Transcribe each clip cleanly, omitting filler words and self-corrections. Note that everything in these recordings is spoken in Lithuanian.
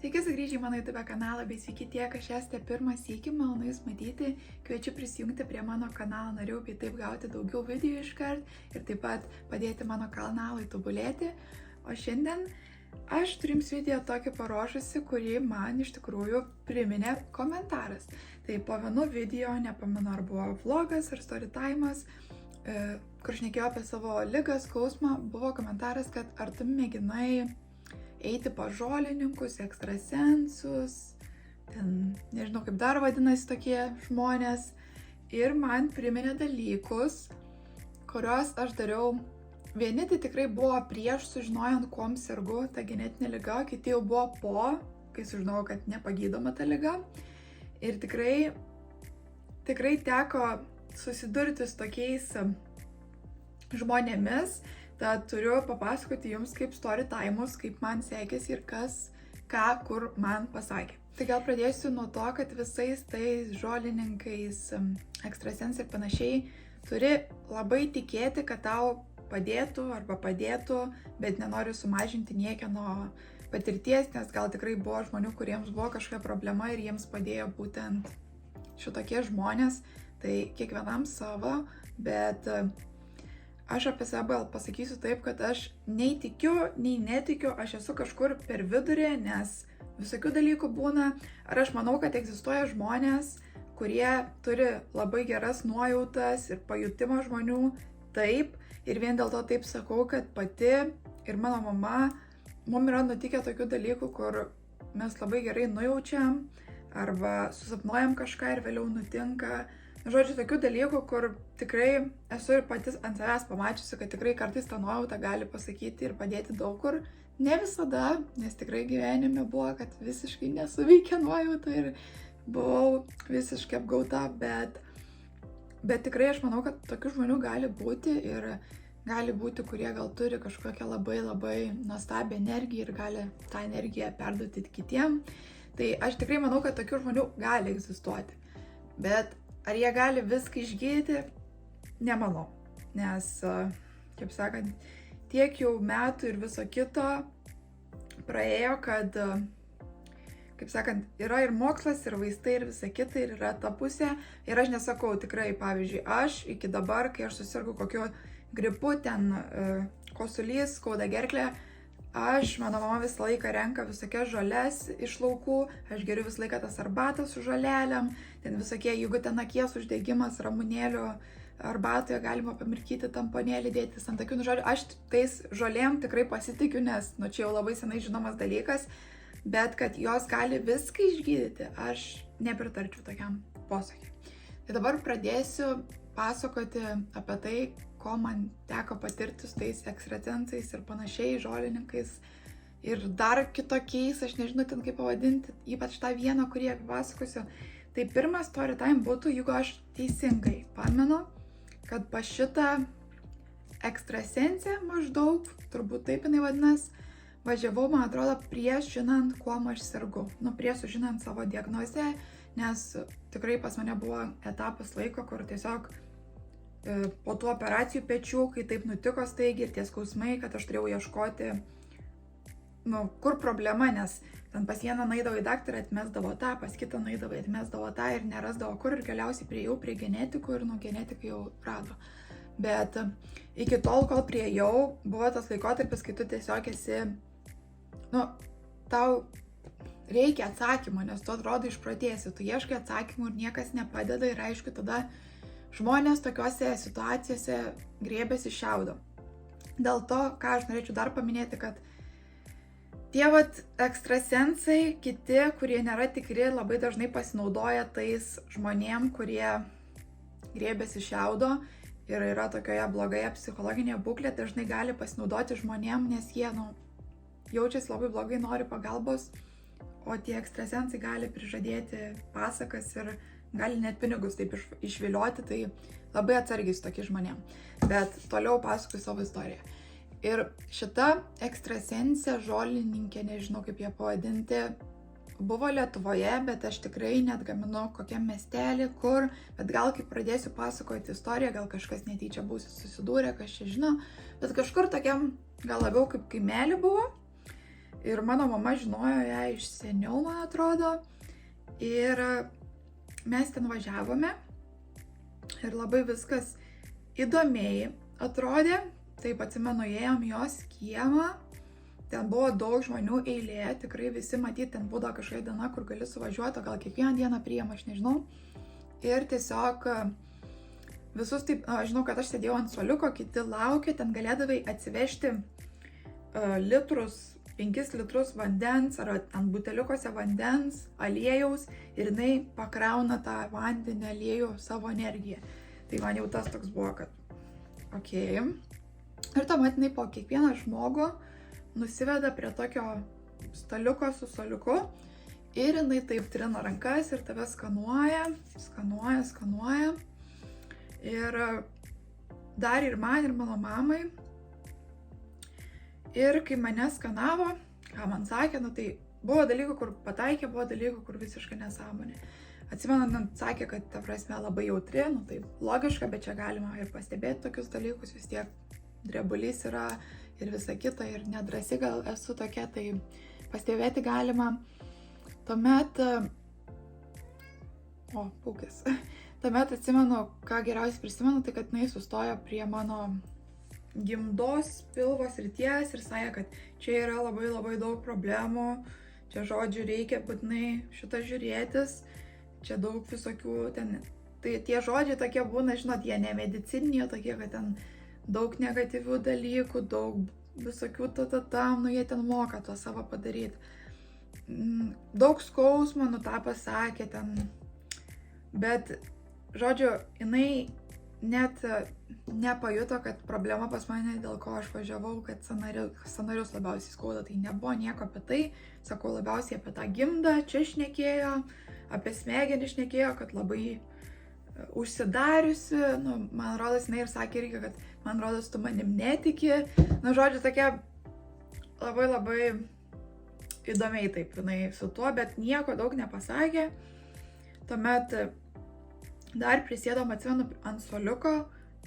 Sveiki sugrįžę į mano YouTube kanalą, bei sveiki tie, kas esate pirmą sykį, malonu Jūs matyti. Kviečiu prisijungti prie mano kanalo narių, bei taip gauti daugiau video iškart ir taip pat padėti mano kanalui tobulėti. O šiandien aš turiu Jums video tokį paruošusi, kurį man iš tikrųjų priminė komentaras. Tai po vienu video, nepamenu ar buvo vlogas ar storytime'as, kur šnekėjau apie savo ligą, skausmą, buvo komentaras, kad ar tu mėginai eiti pas žolininkus, ekstrasensus, ten nežinau kaip dar vadinasi tokie žmonės. Ir man priminė dalykus, kuriuos aš dariau. Vieni tai tikrai buvo prieš sužinojant, kuom sergu ta genetinė liga, kiti jau buvo po, kai sužinojau, kad nepagydoma ta liga. Ir tikrai teko susidurti su tokiais žmonėmis. Tad turiu papasakoti Jums kaip storytime'us, kaip man sekėsi ir kas, ką, kur man pasakė. Tai gal pradėsiu nuo to, kad visais tais žolininkais, ekstrasensais ir panašiai turi labai tikėti, kad tau padėtų arba padėtų, bet nenoriu sumažinti niekieno patirties, nes gal tikrai buvo žmonių, kuriems buvo kažkokia problema ir jiems padėjo būtent šitokie žmonės. Tai kiekvienam savo, bet aš apie save gal pasakysiu taip, kad aš nei tikiu, nei netikiu, aš esu kažkur per vidurį, nes visokių dalykų būna. Ar aš manau, kad egzistuoja žmonės, kurie turi labai geras nuojautas ir pajutimą žmonių, taip. Ir vien dėl to taip sakau, kad pati ir mano mama, mums yra nutikę tokių dalykų, kur mes labai gerai nujaučiam arba susapnuojam kažką ir vėliau nutinka. Žodžiu, tokių dalykų, kur tikrai esu ir patys ant savęs pamačiusi, kad tikrai kartais tą nuojautą gali pasakyti ir padėti daug kur. Ne visada, nes tikrai gyvenime buvo, kad visiškai nesuveikia nuojauta ir buvau visiškai apgauta, bet tikrai aš manau, kad tokių žmonių gali būti ir gali būti, kurie gal turi kažkokią labai nuostabią energiją ir gali tą energiją perduoti kitiem. Tai aš tikrai manau, kad tokių žmonių gali egzistuoti. Bet ar jie gali viską išgydyti? Nemanau. Nes, kaip sakant, tiek jau metų ir viso kito praėjo, kad, kaip sakant, yra ir mokslas, ir vaistai, ir visa kita, ir yra ta pusė. Ir aš nesakau tikrai, pavyzdžiui, aš iki dabar, kai aš susirgu kokiu gripu, ten kosulys, skauda gerklę, mano mama visą laiką renka visokias žoles iš laukų, aš geriu visą laiką tas arbatas su žolelėm, ten visokie, jeigu ten akies uždegimas, ramunėlių arbatoje galima pamirkyti tamponėlį, dėtis ant akių, žodžiu, aš tais žolėm tikrai pasitikiu, nes, čia jau labai senai žinomas dalykas, bet kad jos gali viską išgydyti, aš nepritarčiau tokiam posakiui. Tai dabar pradėsiu pasakoti apie tai, ko man teko patirti su tais ekstrasensais ir panašiai, žolininkais ir dar kitokiais, aš nežinau ten kaip pavadinti, ypač tą vieną, kurį papasakosiu. Tai pirmas storytime būtų, jeigu aš teisingai pamenu, kad pas šitą ekstrasensę maždaug, turbūt taip jinai vadinas, važiavau, man atrodo, prieš žinant, kuom aš sergu. Prieš sužinant savo diagnozę, nes tikrai pas mane buvo etapas laiko, kur tiesiog po tų operacijų pečių, kai taip nutiko staigiai ir tie skausmai, kad aš turėjau ieškoti, kur problema, nes ten pas vieną nueidavo į daktarą, atmesdavo tą, pas kitą nueidavo, atmesdavo tą ir nerasdavo kur ir galiausiai priėjau prie genetikų ir genetikai jau rado. Bet iki tol, kol priėjau, buvo tas laikotarpis, kai tu tiesiog esi, tau reikia atsakymo, nes tu atrodo išprotėsi, tu ieškai atsakymų ir niekas nepadeda ir aišku tada žmonės tokiuose situacijose griebiasi šiaudo. Dėl to, ką aš norėčiau dar paminėti, kad tie ekstrasensai, kiti, kurie nėra tikri, labai dažnai pasinaudoja tais žmonėm, kurie griebiasi šiaudo ir yra tokioje blogoje psichologinėje būklėje, dažnai gali pasinaudoti žmonėm, nes jie jaučiasi labai blogai, nori pagalbos, o tie ekstrasensai gali prižadėti pasakas ir gali net pinigus taip išvilioti, tai labai atsargiai su tokiais žmonėm. Bet toliau pasakoju savo istoriją. Ir šita ekstrasensė, žolininkė, nežinau kaip ją pavadinti, buvo Lietuvoje, bet aš tikrai net gaminu kokiam miestelį, kur, bet gal kai pradėsiu pasakoti istoriją, gal kažkas netyčia būsi susidūrę, kas čia žino, bet kažkur tokiam gal labiau kaip kaimelį buvo. Ir mano mama žinojo ją iš seniau, man atrodo. Ir mes ten važiavome. Ir labai viskas įdomiai atrodė. Taip atsimenu, ėjom jos kiemą. Ten buvo daug žmonių eilė, tikrai visi matyti, ten būdavo kažkokia diena, kur gali suvažiuoti, o gal kiekvieną dieną priima, aš nežinau. Ir tiesiog visus taip, žinau, kad aš sėdėjau ant suoliuko, kiti laukė, ten galėdavai atsivežti litrus, 5 litrus vandens ar ant buteliukose vandens, aliejaus ir jinai pakrauna tą vandenį, aliejų savo energiją. Tai man jau tas toks buvo, kad okei. Ir tuomet jinai po kiekvieną žmogų nusiveda prie tokio staliuko su suoliuku ir jinai taip trina rankas ir tave skanuoja. Ir dar ir man, ir mano mamai. Ir kai mane skanavo, ką man sakė, tai buvo dalykų, kur pataikė, buvo dalykų, kur visiškai nesąmonė. Atsimenu, sakė, kad ta prasme labai jautri, tai logiška, bet čia galima ir pastebėti tokius dalykus, vis tiek drebulys yra ir visa kita, ir nedrasi gal esu tokia, tai pastebėti galima. Tuomet, pūkis. Tuomet atsimenu, ką geriausiai prisimenu, tai kad jinai sustojo prie mano gimdos pilvo srities ir sakė, kad čia yra labai daug problemų, čia žodžiu reikia būtinai šitą žiūrėtis, čia daug visokių ten, tai tie žodžiai tokie būna, žinot, jie ne medicininiai, tokie, kad ten daug negatyvių dalykų, daug visokių jie ten moka to savo padaryti. Daug skausmo, tą pasakė ten, bet, žodžiu, jinai net nepajuto, kad problema pas mane, dėl ko aš važiavau, kad sąnarius labiausiai skauda, tai nebuvo nieko apie tai, sakau, labiausiai apie tą gimdą, čia šnekėjo, apie smegenį šnekėjo, kad labai užsidariusi, man rodos, jinai ir sakė irgi, kad man rodos, tu manim netiki, žodžiu, tokia labai įdomiai taip, jinai su tuo, bet nieko daug nepasakė. Tuomet dar prisėdom, atsimenu, ant suoliuko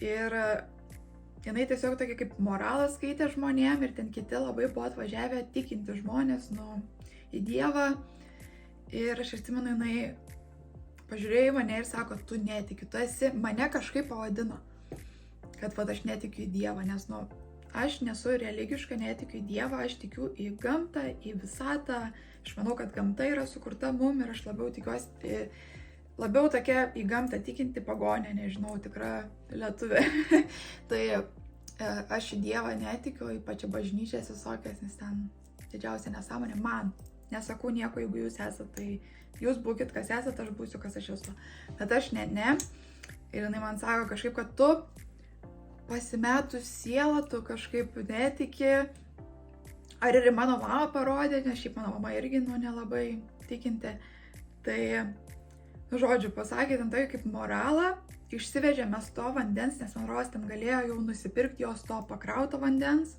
ir jinai tiesiog tokia kaip moralą skaitė žmonėm ir ten kiti labai buvo atvažiavę tikinti žmonės, į Dievą. Ir aš atsimenu, jinai pažiūrėjo į mane ir sako, tu netiki, tu esi, mane kažkaip pavadino, kad aš netikiu į Dievą, nes, aš nesu religiška, netikiu į Dievą, aš tikiu į gamtą, į visatą, aš manau, kad gamta yra sukurta mum ir aš labiau tikiuosi, labiau tokia į gamtą tikinti pagonė, nežinau, tikra lietuvė. Tai aš į Dievą netikiu, ypač bažnyčias visokias, nes ten didžiausia nesąmonė man. Nesakau nieko, jeigu jūs esate, tai jūs būkit, kas esate, aš būsiu, kas aš esu. Bet aš ne. Ir jinai man sako kažkaip, kad tu pasimetus sielą, tu kažkaip netiki. Ar ir mano mama parodė, nes šiaip mano mama irgi, nelabai tikinti. Tai, žodžiu, pasakė ten tai kaip moralą, išsivežėme to vandens, nes man rodos ten galėjo jau nusipirkti jos to pakrauto vandens.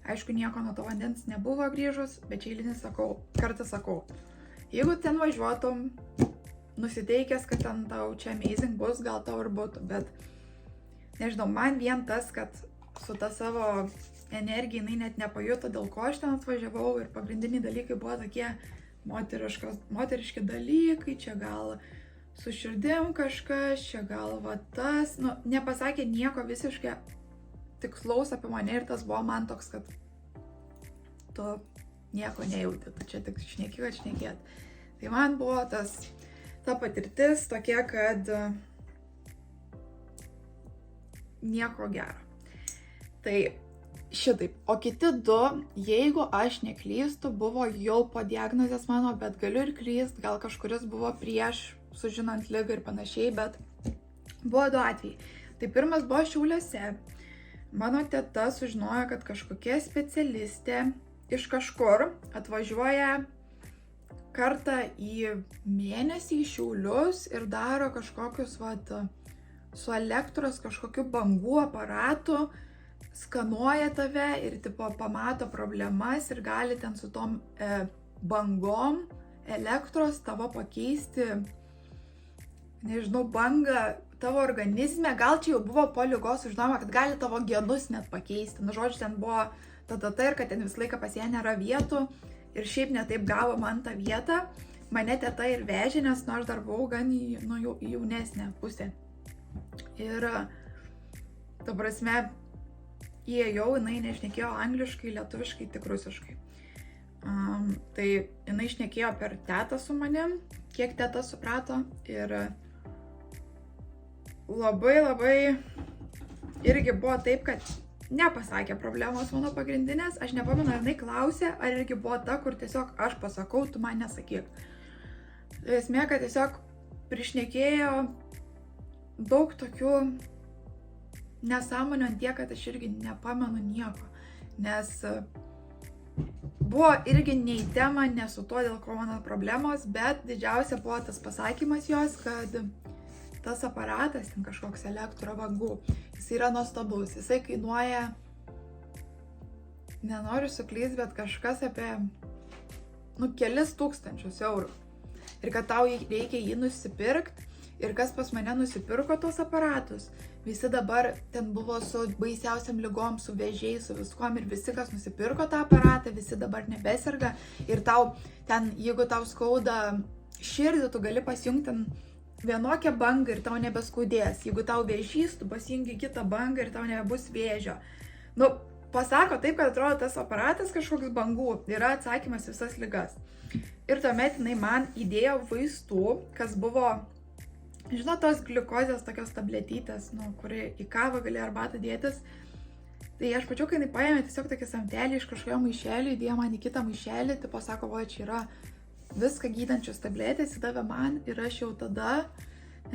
Aišku, nieko nuo to vandens nebuvo grįžus, bet čia eilinį kartą sakau, jeigu ten važiuotum, nusiteikęs, kad ten tau čia amazing bus, gal tau ir būtų, bet nežinau, man vien tas, kad su ta savo energija jinai net nepajuto, dėl ko aš ten atvažiavau ir pagrindiniai dalykai buvo tokie moteriški dalykai, čia gal su širdim kažkas, čia gal va tas, nepasakė nieko visiškai tikslaus apie mane ir tas buvo man toks, kad tu nieko nejauti, tu čia tik šnekėt. Tai man buvo ta patirtis tokia, kad nieko gero. Tai šitaip. O kiti du, jeigu aš neklystu, buvo jau po diagnozės mano, bet galiu ir klyst, gal kažkuris buvo prieš, sužinant ligą ir panašiai, bet buvo 2 atvejai. Tai pirmas buvo Šiauliuose. Mano teta sužinojo, kad kažkokia specialistė iš kažkur atvažiuoja kartą į mėnesį į Šiaulius ir daro kažkokius, su elektros kažkokiu bangų aparatu, skanuoja tave ir pamato problemas ir gali ten su tom bangom elektros tavo pakeisti, nežinau, bangą tavo organizme, gal čia jau buvo po ligos sužinoma, kad gali tavo genus net pakeisti. Žodžiu, ten buvo ir kad ten visą laiką pas ją nėra vietų ir šiaip netaip gavo man tą vietą. Mane teta ir vežė, nes nors dar buvau gan jaunesnė pusė. Ir, ta prasme, įėjau, jinai nešnekėjo angliškai, lietuviškai, tik rusiškai. Tai jinai šnekėjo per tetą su manim, kiek teta suprato. Ir labai irgi buvo taip, kad nepasakė problemos mano pagrindinės. Aš nepamenu, ar jinai klausė, ar irgi buvo ta, kur tiesiog aš pasakau, tu man nesakyk. Esmė, kad tiesiog prišnekėjo daug tokių nesąmonių ant tiek, kad aš irgi nepamenu nieko. Nes buvo irgi ne į temą, ne su tuo, dėl ko mano problemos, bet didžiausia buvo tas pasakymas jos, kad tas aparatas, ten kažkoks elektrovagų, jis yra nuostabus, jisai kainuoja, nenoriu suklysti, bet kažkas apie, kelis tūkstančius eurų. Ir kad tau reikia jį nusipirkti, ir kas pas mane nusipirko tos aparatus. Visi dabar ten buvo su baisiausiam lygom, su vėžiais, su viskuom, ir visi, kas nusipirko tą aparatą, visi dabar nebeserga. Ir tau ten, jeigu tau skauda širdį, tu gali pasijungti vienokią bangą ir tau nebeskaudės. Jeigu tau vėžys, tu pasijungi kitą bangą ir tau nebebus vėžio. Pasako taip, kad atrodo tas aparatas kažkoks bangų, yra atsakymas visas ligas. Ir tuomet jinai man įdėjo vaistų, kas buvo, tos gliukozės tokios tabletytės, kuri į kavą gali arbatą dėtis. Tai aš pačiau, kai jinai paėmė tiesiog tokį samtelį iš kažkokio maišelį, įdėjo man į kitą maišelį, tipo sako, čia yra viską gydančios tabletės, įdavė man ir aš jau tada,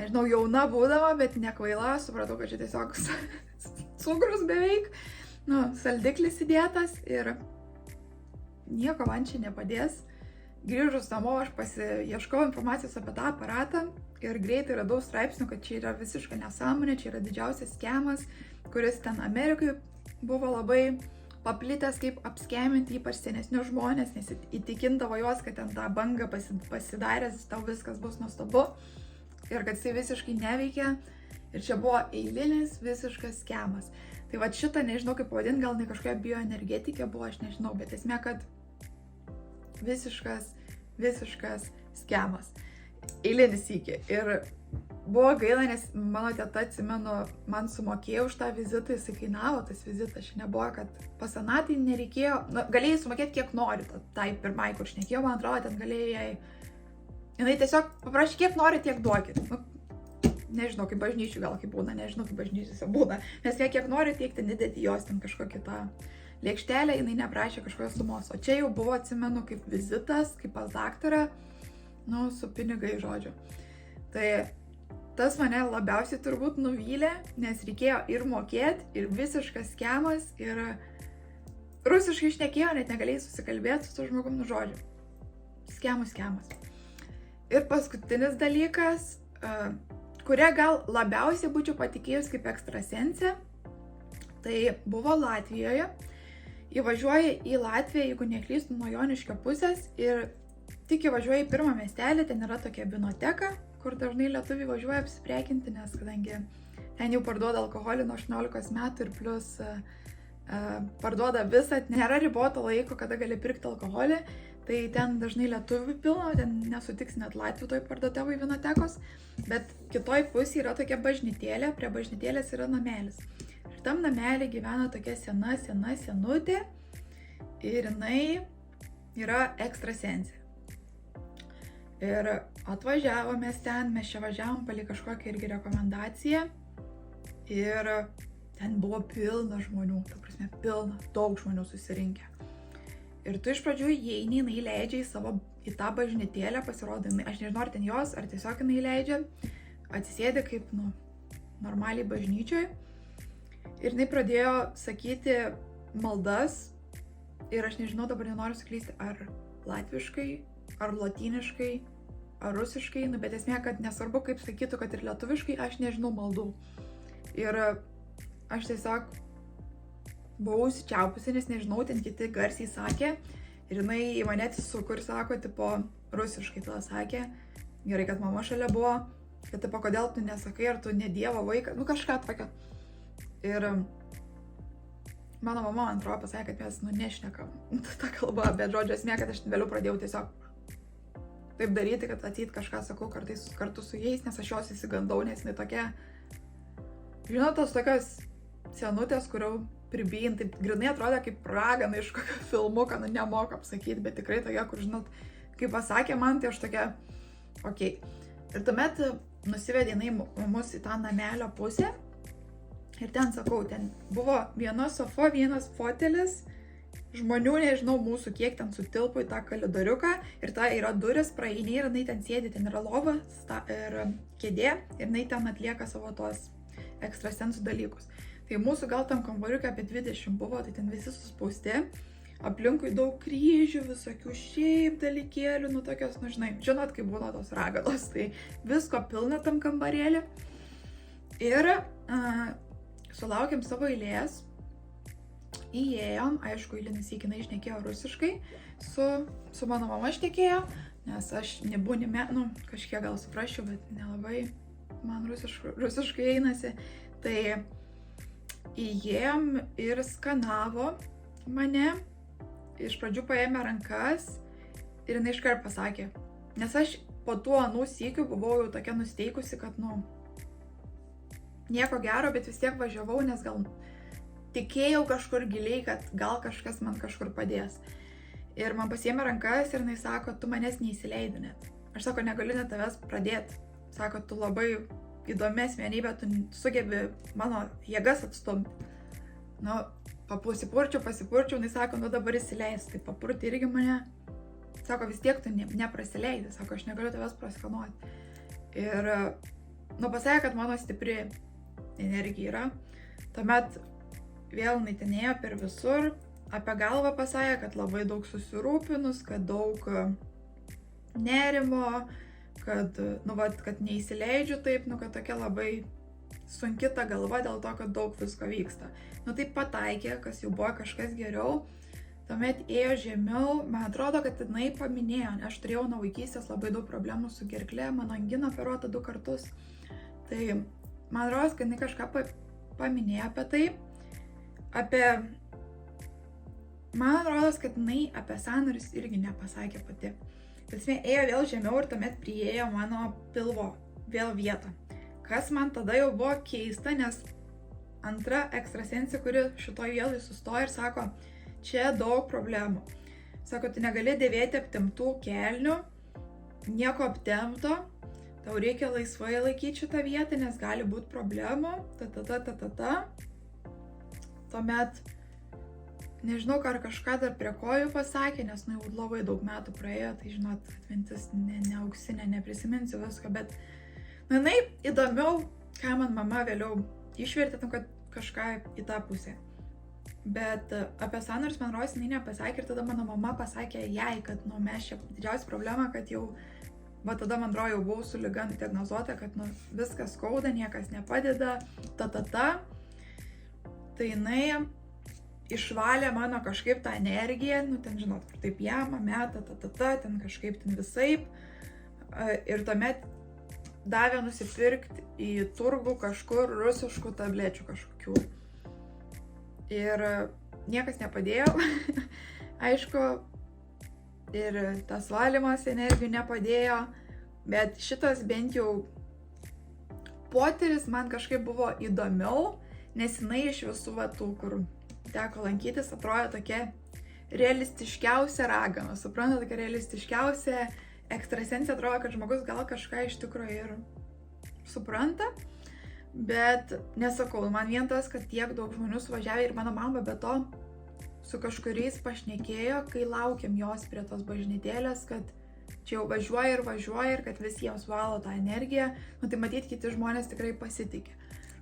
jauna būdama, bet nekvaila, supratau, kad čia tiesiog cukrus beveik, saldiklis įdėtas ir nieko man čia nepadės. Grįžus namo aš pasiieškojau informacijos apie tą aparatą ir greitai radau straipsnių, kad čia yra visiška nesąmonė, čia yra didžiausias skemas, kuris ten Amerikai buvo labai paplitęs, kaip apskeminti ypač senesnius žmonės, nes įtikindavo juos, kad ten tą bangą pasidaręs, tau viskas bus nuostabu ir kad jisai visiškai neveikia ir čia buvo eilinis visiškas skemas. Tai šitą nežinau kaip pavadinti, gal ne kažkokia bioenergetikė buvo, aš nežinau, bet esmė, kad visiškas skemas. Eilinis sykį. Ir buvo gaila, nes mano teta, atsimenu, man sumokėjo už tą vizitą, jisai kainavo tas vizitas. Nebuvo, kad pasanatai nereikėjo, galėjai sumokėti kiek nori, tai pirmai, kur šnekėjau, man atrodo, ten galėjai, jinai tiesiog paprašė, kiek nori, tiek duokit. Nežinau, kaip bažnyčių gal kaip būna, nežinau, kaip bažnyčiuose būna, nes jie kiek nori, tiek ten įdėti jos ten kažkokią tą lėkštelę, jinai neprašė kažkokios sumos. O čia jau buvo, atsimenu, kaip vizitas, kaip pas daktarą, su pinigai, žodžiu. Tai tas mane labiausiai turbūt nuvylė, nes reikėjo ir mokėti, ir visiškas skemas, ir rusiškai šnekėjo, net negalėjai susikalbėti su žmogum, žodžiu. Skemas. Ir paskutinis dalykas, kurią gal labiausiai būčiau patikėjus kaip ekstrasensė, tai buvo Latvijoje. Įvažiuoji į Latviją, jeigu neklystu, nuo Joniškio pusės ir tik įvažiuoji į pirmą miestelį, ten yra tokia binoteka, kur dažnai lietuviai važiuoja apsiprekinti, nes kadangi ten jau parduoda alkoholį nuo 18 metų ir plus parduoda visą, nėra riboto laiko, kada gali pirkti alkoholį, tai ten dažnai lietuvių pilno, ten nesutiks net latvių toj parduotuvoj vinotekos, bet kitoj pusėje yra tokia bažnytėlė, prie bažnytėlės yra namelis. Ir tam namelį gyvena tokia senutė ir jinai yra ekstrasensė. Ir atvažiavome ten, mes čia važiavom palei kažkokią irgi rekomendaciją ir ten buvo pilna žmonių, ta prasme pilna, daug žmonių susirinkę. Ir tu iš pradžių įeini, jinai leidžia į tą bažnytėlę, pasirodo, aš nežinau, ar ten jos, ar tiesiog jinai leidžia, atsisėdė kaip, normaliai bažnyčioj. Ir jinai pradėjo sakyti maldas ir aš nežinau, dabar nenoriu suklysti, ar latviškai, ar lotyniškai, ar rusiškai, bet esmė, kad nesvarbu, kaip sakytų, kad ir lietuviškai, aš nežinau maldų. Ir aš tiesiog buvau užsičiaupusi, nes nežinau, ten kiti garsiai sakė ir jinai į mane atsisuko ir sako, tipo, rusiškai tada sakė, gerai, kad mama šalia buvo, kad, tipo, kodėl tu nesakai, ar tu ne Dievo vaikas, kažką tokio. Ir mano mama, man atrodo, pasakė, kad mes, nešnekam tą kalbą, bet žodžio esmė, kad aš vėliau pradėjau tiesiog taip daryti, kad ateit kažką sakau kartais kartu su jais, nes aš jos įsigandau, nes jinai tokia, žinot, tos tokios senutės, kurių pribijin, taip grinai atrodė kaip ragana iš kokio filmuko, nemoku apsakyti, bet tikrai tokia, kur, žinot, kai pasakė man, tai aš tokia, okei. Ir tuomet nusivedė jinai mus į tą namelio pusę ir ten, sakau, ten buvo viena sofa, vienas fotelis, žmonių, nežinau, mūsų kiek ten sutilpo į tą kalidoriuką ir ta yra duris, praeini ir jinai ten sėdi, ten yra lova ir kėdė ir jinai ten atlieka savo tos ekstrasensų dalykus. Tai mūsų gal tam kambariuke apie 20 buvo, tai ten visi suspausti, aplinkui daug kryžių, visokių šiaip dalykėlių, tokios, žinai, žinot, kaip būna tos ragalos, tai visko pilna tam kambarėlį. Ir sulaukėm savo eilės, įėjom, aišku, eilinis įkinai išnekėjo rusiškai, su mano mama šnekėjo, nes aš nebūni, kažkiek gal suprasčiau, bet nelabai man rusiškai einasi. Tai įėjom ir skanavo mane, iš pradžių paėmė rankas ir jinai iškart pasakė, nes aš po tuo anų sykių buvau jau tokia nusteikusi, kad, nieko gero, bet vis tiek važiavau, nes gal tikėjau kažkur giliai, kad gal kažkas man kažkur padės. Ir man pasiėmė rankas ir jinai sako, tu manęs neįsileidi net. Aš sako, negaliu net tavęs pradėti. Sako, tu labai įdomi asmenybė, tu sugebi mano jėgas atstumti. Pasipurčiau, jinai sako, dabar įsileis. Tai papurti irgi mane. Sako, vis tiek tu neprasileidi. Sako, aš negaliu tavęs praskanuoti. Ir, pasakė, kad mano stipri energija yra. Tuomet vėl naitinėjo per visur, apie galvą pasakė, kad labai daug susirūpinus, kad daug nerimo, kad neįsileidžiu taip, kad tokia labai sunki ta galva dėl to, kad daug visko vyksta. Taip pataikė, kas jau buvo kažkas geriau, tuomet ėjo žemiau, man atrodo, kad jinai paminėjo, aš turėjau nuo vaikystės labai daug problemų su gerkle, mano angina operuota 2 kartus, tai man atrodo, kad jinai kažką paminėjo apie tai. Man atrodo, kad jinai apie sąnarius irgi nepasakė pati. Tasme, ėjo vėl žemiau ir tuomet priėjo mano pilvo vėl vietą. Kas man tada jau buvo keista, nes antra ekstrasensė, kuri šitoj vietoj sustojo ir sako, čia daug problemų. Sako, tu negali dėvėti aptemptų kelnių, nieko aptempto, tau reikia laisvai laikyti šitą vietą, nes gali būti problemų, Tuomet, nežinau, ar kažką dar prie kojų pasakė, nes jau labai daug metų praėjo, tai žinot, atmintis ne auksinė, neprisiminsiu visko, bet jinai įdomiau, ką man mama vėliau išvertė, kad kažką į tą pusę. Bet apie sąnarius man rodos jinai nepasakė ir tada mano mama pasakė jai, kad mes čia didžiausia problema, kad jau, tada man atrodo jau buvau su liga diagnozuota, kad viskas skauda, niekas nepadeda, Tai jinai išvalė mano kažkaip tą energiją, ten žinot, kur taip jama, meta, ten kažkaip ten visaip. Ir tuomet davė nusipirkti į turgų kažkur rusiškų tablečių kažkokių. Ir niekas nepadėjo, aišku, ir tas valymas energijų nepadėjo, bet šitas bent jau potyris man kažkaip buvo įdomiau, nes jinai iš visų tų, kur teko lankytis, atrodo tokia realistiškiausia ragana. Suprantate, tokia realistiškiausia ekstrasensė, atrodo, kad žmogus gal kažką iš tikrųjų ir supranta. Bet nesakau, man vien tas, kad tiek daug žmonių suvažiavė ir mano mama be to su kažkuriais pašnekėjo, kai laukiam jos prie tos bažnytėlės, kad čia jau važiuoja ir kad visiems valo tą energiją. Tai matyt, kiti žmonės tikrai pasitikė.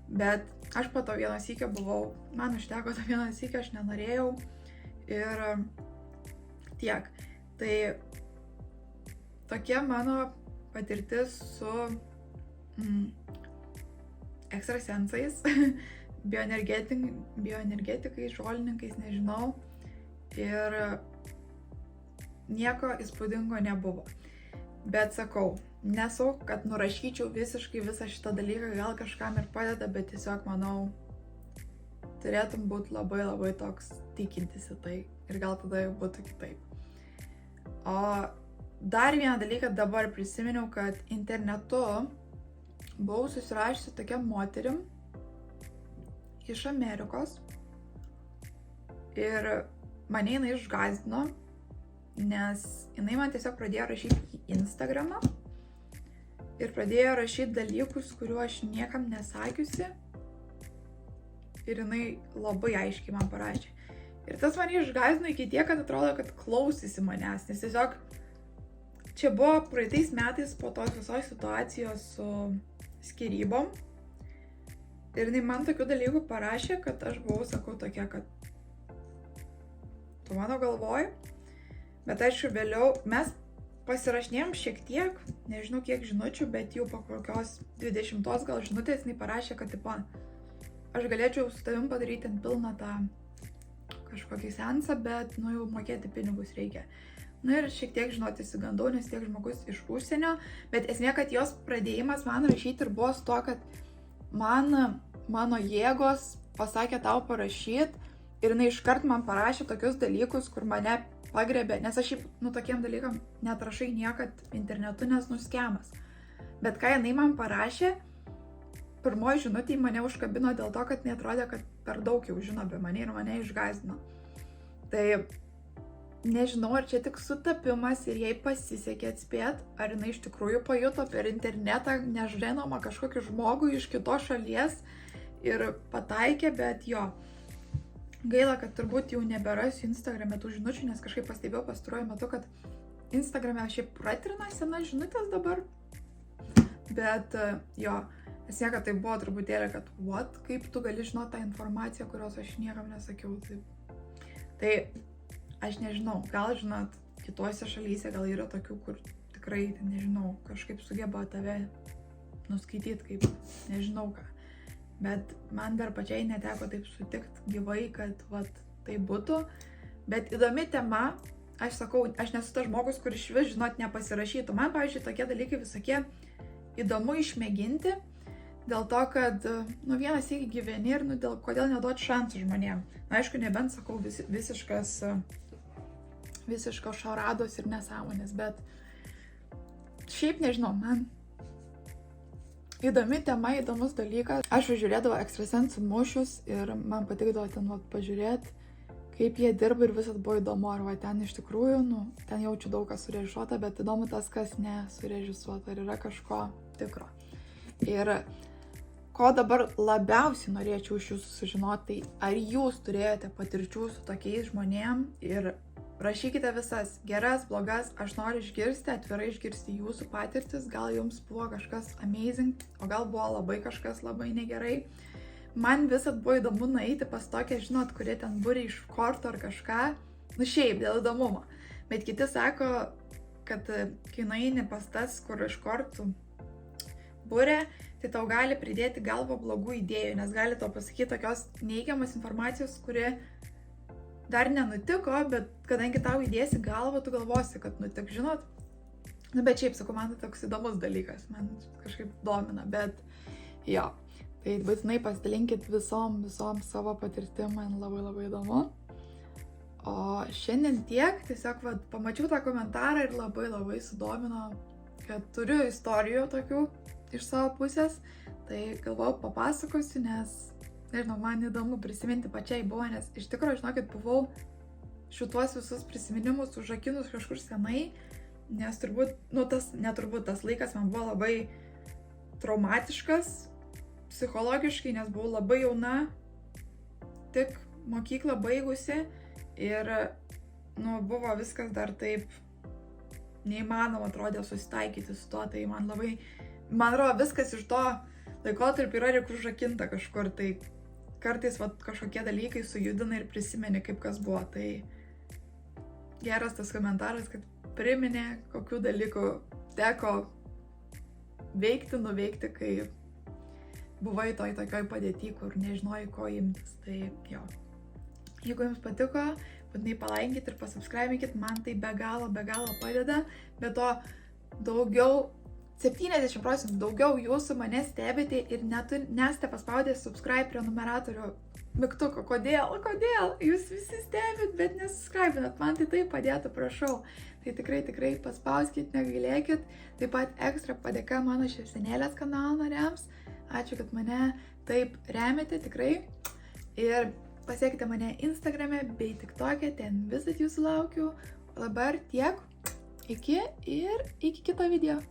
Bet aš po to vieną sykį buvau, man užteko to vieną sykį, aš nenorėjau ir tiek. Tai tokia mano patirtis su ekstrasensais, bioenergetikais, žolininkais, nežinau. Ir nieko įspūdingo nebuvo. Bet sakau, nesau, kad nurašyčiau visiškai visą šitą dalyką, gal kažkam ir padeda, bet tiesiog manau, turėtum būti labai toks tikintis į tai ir gal tada jau būtų kitaip. O dar vieną dalyką dabar prisiminiau, kad internetu buvau susirašusi tokia moterim iš Amerikos ir mane jinai išgąsdino, nes jinai man tiesiog pradėjo rašyti į Instagramą ir pradėjo rašyti dalykus, kuriuo aš niekam nesakiusi ir jinai labai aiškiai man parašė. Ir tas mane išgąsdino iki tiek, kad atrodo, kad klausysi manęs, nes tiesiog čia buvo praeitais metais po tos visos situacijos su skyrybom ir jinai man tokių dalykų parašė, kad aš buvau, sakau, tokia, kad tu mano galvoj, bet aišku, vėliau mes pasirašinėjom šiek tiek, nežinau kiek žinučių, bet jau po kokios 20 gal žinutės jinai parašė, kad tipo, aš galėčiau su tavim padaryti ant pilną tą kažkokį seansą, bet jau mokėti pinigus reikia. Ir šiek tiek žinoti įsigandau, nes tiek žmogus iš užsienio, bet esmė, kad jos pradėjimas man rašyti ir buvo su to, kad mano jėgos pasakė tau parašyti ir jinai iškart man parašė tokius dalykus, kur mane pagrebė, nes aš tokiem dalykam netrašai niekad internetu, nes skemas. Bet ką jinai man parašė, pirmoji žinutė mane užkabino dėl to, kad neatrodė, kad per daug jau žino apie mane ir mane išgąsdino. Tai nežinau, ar čia tik sutapimas ir jai pasisekė atspėt, ar jinai iš tikrųjų pajuto per internetą nežinomą kažkokį žmogų iš kitos šalies ir pataikė, bet jo. Gaila, kad turbūt jau neberasiu Instagrame tų žinučių, nes kažkaip pastebėjau pastaruoju metu, kad Instagrame šiaip pratrina senas žinutės dabar. Bet jo, esmė, kad tai buvo truputėlį, kad kaip tu gali žinoti tą informaciją, kurios aš niekam nesakiau. Tai aš nežinau, gal žinot, kitose šalyse gal yra tokių, kur tikrai, nežinau, kažkaip sugeba tave nuskaityti, kaip nežinau ką. Bet man dar pačiai neteko taip sutikti gyvai, kad tai būtų. Bet įdomi tema, aš sakau, aš nesu tas žmogus, kuris iš vis žinot nepasirašytų. Man, pavyzdžiui, tokie dalykai visokie įdomu išmėginti, dėl to, kad, vienas iki gyveni ir, kodėl neduoti šansų žmonėm. Aišku, nebent, sakau, visiškos šarados ir nesąmonės, bet šiaip nežinau, man įdomi tema, įdomus dalykas. Aš žiūrėdavau ekstrasensų mūšius ir man patikdavo ten pažiūrėti, kaip jie dirba ir visas buvo įdomu, ar ten iš tikrųjų, ten jaučiu daug kas surežisuota, bet įdomu tas, kas nesurežisuota, ar yra kažko tikro. Ir ko dabar labiausiai norėčiau iš jūsų sužinoti, tai ar jūs turėjote patirčių su tokiais žmonėm ir rašykite visas geras, blogas, aš noriu išgirsti, atvirai išgirsti jūsų patirtis, gal jums buvo kažkas amazing, o gal buvo labai kažkas labai negerai. Man visat buvo įdomu nueiti pas tokią, žinot, kurie ten būrė iš kortų ar kažką, šiaip dėl įdomumo. Bet kiti sako, kad kai nueini pas tas, kur iš kortų būrė, tai tau gali pridėti galvo blogų idėjų, nes gali tau pasakyti tokios neigiamas informacijos, kuri dar nenutiko, bet kadangi tau įdėsi galvą, tu galvosi, kad nutik, žinot. Bet šiaip, sakau, man tai toks įdomus dalykas, man kažkaip domina, bet jo. Tai būtinai pasidalinkit visom savo patirtim, man labai įdomu. O šiandien tiek, tiesiog pamačiau tą komentarą ir labai sudomino, kad turiu istorijų tokių iš savo pusės, tai galvojau papasakosiu, nes nežinau, man įdomu prisiminti pačiai buvo, nes iš tikrųjų, žinokit, buvau šituos visus prisiminimus užrakinus kažkur senai, nes tas laikas man buvo labai traumatiškas psichologiškai, nes buvau labai jauna, tik mokyklą baigusi ir, buvo viskas dar taip neįmanoma atrodė susitaikyti su to, tai man atrodo, viskas iš to laikotarpio yra ir užrakinta kažkur, tai kartais kažkokie dalykai sujudina ir prisimeni, kaip kas buvo. Tai geras tas komentaras, kad priminė, kokių dalykų teko nuveikti, kai buvai tokioj padėty, kur nežinojai, ko imtis. Tai jo. Jeigu jums patiko, būtinai palaikinkit ir pasubscribinkit, man tai be galo padeda. Be to, 70% daugiau jūsų mane stebite ir nesate paspaudę subscribe prenumeratorių mygtuko. Kodėl? Jūs visi stebit, bet nesuscribinat. Man tai taip padėtų, prašau. Tai tikrai paspauskit, negailėkit. Taip pat ekstra padėka mano šypsenėlės kanalo nariams. Ačiū, kad mane taip remiate, tikrai. Ir pasiekite mane Instagrame bei TikTok'e, ten visat jūsų laukiu. O dabar tiek. Iki kito video.